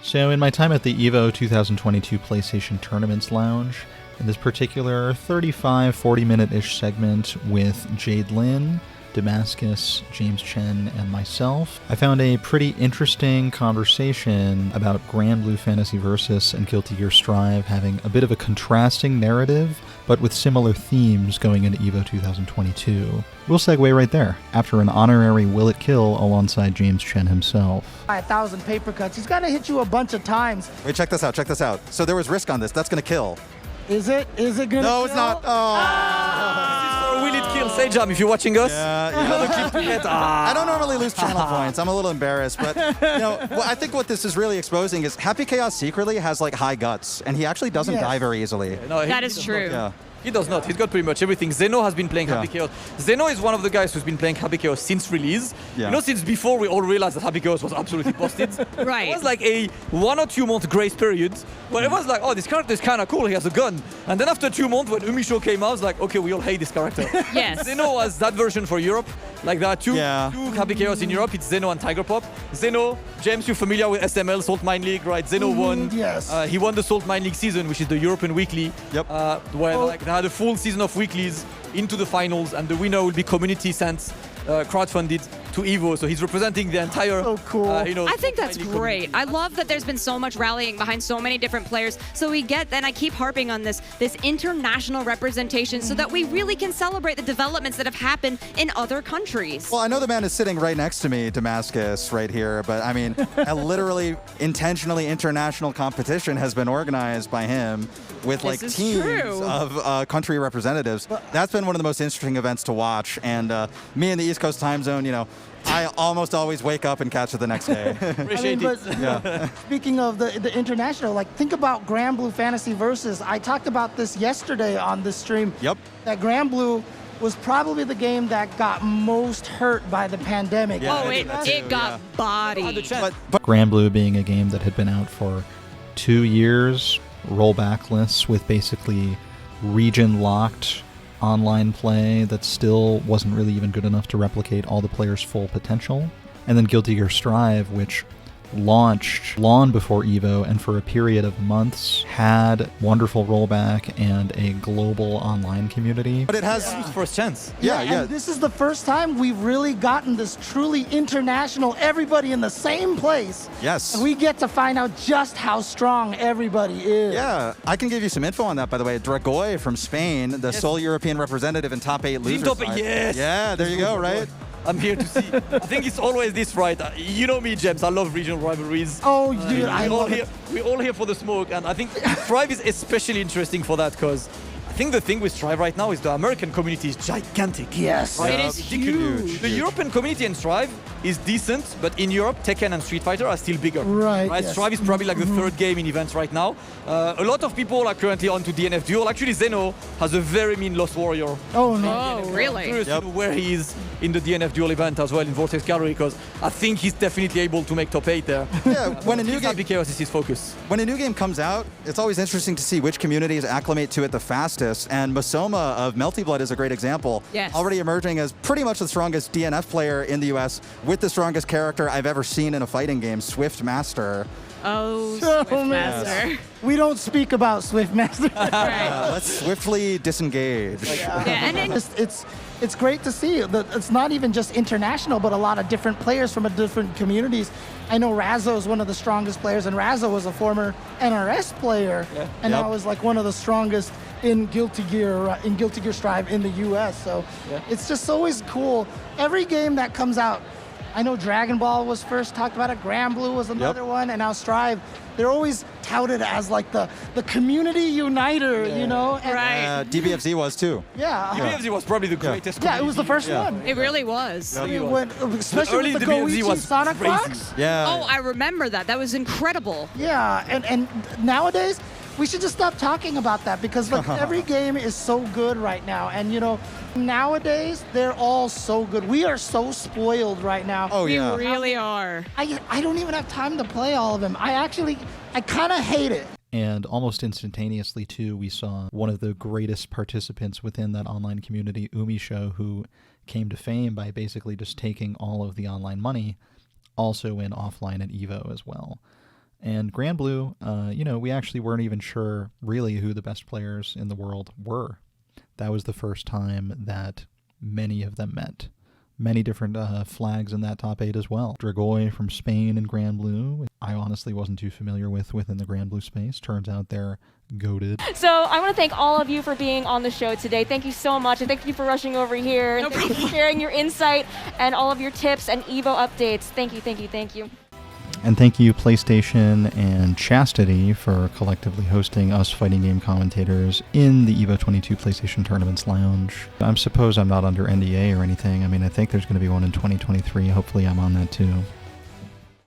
So in my time at the EVO 2022 PlayStation Tournaments Lounge, in this particular 35, 40-minute-ish segment with Jaidlyn, Damascus, James Chen, and myself, I found a pretty interesting conversation about Grand Blue Fantasy Versus and Guilty Gear Strive having a bit of a contrasting narrative, but with similar themes going into EVO 2022. We'll segue right there, after an honorary Will It Kill alongside James Chen himself. 1,000 paper cuts. He's got to hit you a bunch of times. Wait, check this out. So there was risk on this. That's going to kill. Is it? Is it going to No, kill? it's not. Oh. Will It Kill Sejam, if you're watching us. I don't normally lose channel points. I'm a little embarrassed, but I think what this is really exposing is Happy Chaos secretly has like high guts, and he actually doesn't die very easily. No, that is true. Yeah. He does not. He's got pretty much everything. Zeno has been playing Happy Chaos. Zeno is one of the guys who's been playing Happy Chaos since release. Yeah. Since before we all realized that Happy Chaos was absolutely busted. Right. It was like a 1 or 2 month grace period where it was like, oh, this character is kind of cool. He has a gun. And then after 2 months when Umisho came out, I was like, okay, we all hate this character. Yes. Zeno was that version for Europe. Like there are two Happy Chaos in Europe. It's Zeno and Tiger Pop. Zeno, James, you're familiar with SML, Salt Mine League, right? Zeno won. Yes. He won the Salt Mine League season, which is the European Weekly. Yep. Where they had a full season of weeklies into the finals, and the winner will be community sent, crowdfunded to EVO. So he's representing the entire. So cool. I think that's Salt Mine League great. community. I love that there's been so much rallying behind so many different players. So we get, and I keep harping on this international representation so that we really can celebrate the developments that have happened in other countries. Well, I know the man is sitting right next to me, Damascus, right here, but I mean, a literally intentionally international competition has been organized by him with like This is teams true. of country representatives. That's been one of the most interesting events to watch, and me in the East Coast time zone, I almost always wake up and catch it the next day. Appreciate it. Speaking of the international, like think about Grand Blue Fantasy Versus. I talked about this yesterday on this stream. Yep. That Grand Blue was probably the game that got most hurt by the pandemic. Yeah, Oh, I it do that too, got bodied. But Grand Blue being a game that had been out for 2 years, rollbackless with basically region-locked online play that still wasn't really even good enough to replicate all the players' full potential. And then Guilty Gear Strive, which launched long before EVO and for a period of months had wonderful rollback and a global online community. it has, First chance. And this is the first time we've really gotten this truly international, everybody in the same place. Yes. And we get to find out just how strong everybody is. Yeah, I can give you some info on that, by the way. Dragoy from Spain, the sole European representative in top 8 losers. Top 8, yes. Yeah, there you go, right? I'm here to see. I think it's always this, right? You know me, James. I love regional rivalries. Oh, dude, I love it. We're all here for the smoke, and I think Strive is especially interesting for that because I think the thing with Strive right now is the American community is gigantic. Yes. Right? It is huge. The European community in Strive is decent, but in Europe, Tekken and Street Fighter are still bigger. Right, yes. Strive is probably like the third game in events right now. A lot of people are currently onto DNF Duel. Actually, Zeno has a very mean Lost Warrior. Oh, no. Oh, I'm really? curious to know where he is in the DNF Duel event as well in Vortex Gallery because I think he's definitely able to make top 8 there. Yeah, when a new game Happy Chaos is his focus. When a new game comes out, it's always interesting to see which communities acclimate to it the fastest, and Masoma of Melty Blood is a great example. Yes. Already emerging as pretty much the strongest DNF player in the US with the strongest character I've ever seen in a fighting game, Swift Master. Oh, Oh, Swift man. Master. We don't speak about Swift Master. Right. Let's swiftly disengage. Yeah, and It's great to see that it's not even just international, but a lot of different players from different communities. I know Razzo is one of the strongest players, and Razzo was a former NRS player, and now is like one of the strongest in Guilty Gear Strive in the U.S. So it's just always cool. Every game that comes out, I know Dragon Ball was first talked about it, Grand Blue was another one, and now Strive. They're always touted as like the community uniter, you know? And right. DBFZ was too. Yeah. DBFZ was probably the greatest. Yeah, it was the first one. It really was. I mean, especially early with the DBFZ Goichi was Sonic crazy. Fox. Yeah. Oh, I remember that. That was incredible. Yeah, and nowadays we should just stop talking about that because like every game is so good right now, and nowadays they're all so good. We are so spoiled right now. Oh We yeah. really are. I don't even have time to play all of them. I kind of hate it. And almost instantaneously, too, we saw one of the greatest participants within that online community, Umisho, who came to fame by basically just taking all of the online money, also in offline at EVO as well. And Grand Blue, we actually weren't even sure really who the best players in the world were. That was the first time that many of them met. Many different flags in that top 8 as well. Dragoy from Spain in Grand Blue. I honestly wasn't too familiar with within the Grand Blue space. Turns out they're goated. So I want to thank all of you for being on the show today. Thank you so much, and thank you for rushing over here. No Thank you for sharing your insight and all of your tips and EVO updates. Thank you, thank you, thank you. And thank you, PlayStation and Chastity, for collectively hosting us fighting game commentators in the EVO22 PlayStation Tournaments Lounge. I suppose I'm not under NDA or anything. I mean, I think there's going to be one in 2023. Hopefully I'm on that too.